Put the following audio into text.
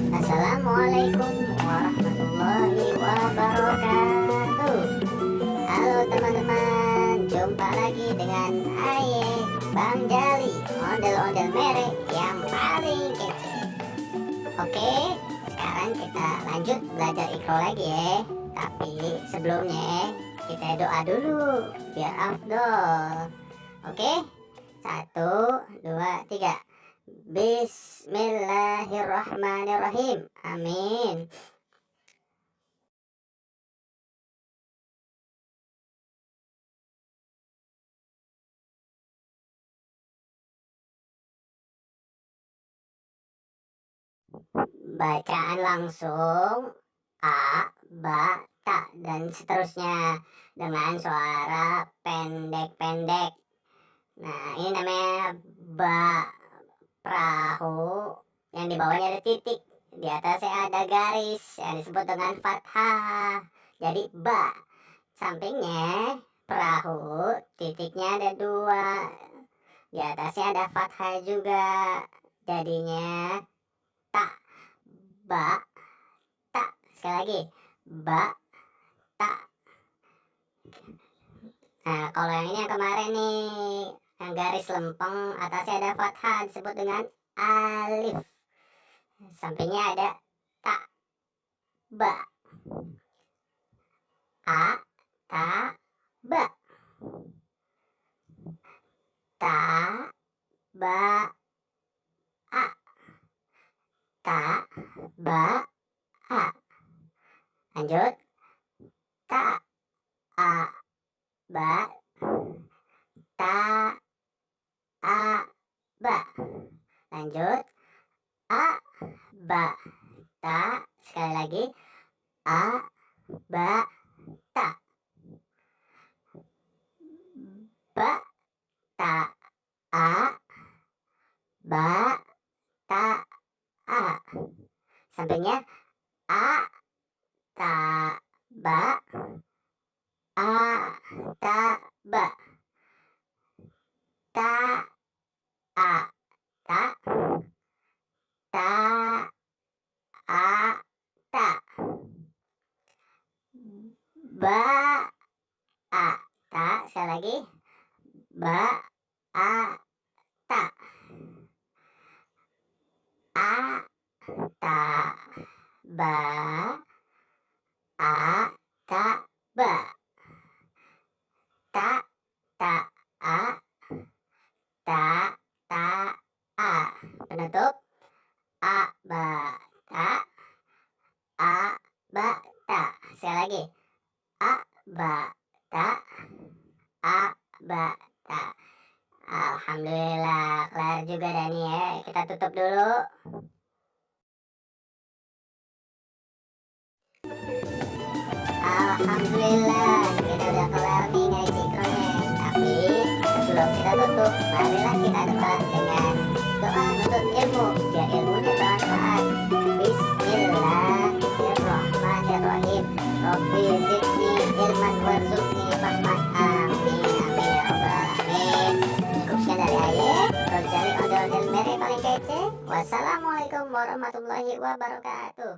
Assalamualaikum warahmatullahi wabarakatuh. Halo teman-teman, jumpa lagi dengan Aye Bang Jali, ondel-ondel merek yang paling kece. Oke, sekarang kita lanjut belajar Iqro lagi ya. Tapi sebelumnya kita doa dulu biar afdol. Oke, 1, 2, 3. Bismillahirrahmanirrahim. Amin. Bacaan langsung a, ba, ta, dan seterusnya dengan suara pendek-pendek. Nah, ini namanya ba, perahu yang di bawahnya ada titik, di atasnya ada garis yang disebut dengan fathah. Jadi ba, sampingnya perahu, titiknya ada 2, di atasnya ada fathah juga, jadinya ta, ba, ta. Sekali lagi, ba, ta. Nah, kalau yang ini yang kemarin nih, yang garis lempeng, atasnya ada fathah, disebut dengan alif, sampingnya ada ta, ba, a, ta, ba, ta, ba, a, ta, ba, a. Lanjut, ta, a, ba, ta, a, ba. Lanjut, a, ba, ta. Sekali lagi, a, ba, ta, ba, ta, a, ba, ta, a. Sampingnya a, ta, ba, a, ta, ba, ta, a, ta, ta, a, ta, ba, a, ta. Sekali lagi, ba, a, ta, a, ta, ba, a, ta, ba, ta, ta, a, ta, ta, a. Penutup, a, ba, ta, a, ba, ta. Sekali lagi, a, ba, ta, a, ba, ta. Alhamdulillah, kelar juga Dani ya. Kita tutup dulu. Alhamdulillah, kita udah kelar nih ngaji Iqronya. Tapi sebelum kita tutup, marilah kita doa dengan doa nuntut ilmu, biar ilmunya bermanfaat. Bismillahirrahmanirrahim. Rabbi zidni ilman warzuqni fahman. Amin, amin ya rabbal alamin. Cukup sekian dari ayah. Rojali ondel-ondel merek paling kece. Wassalamualaikum warahmatullahi wabarakatuh.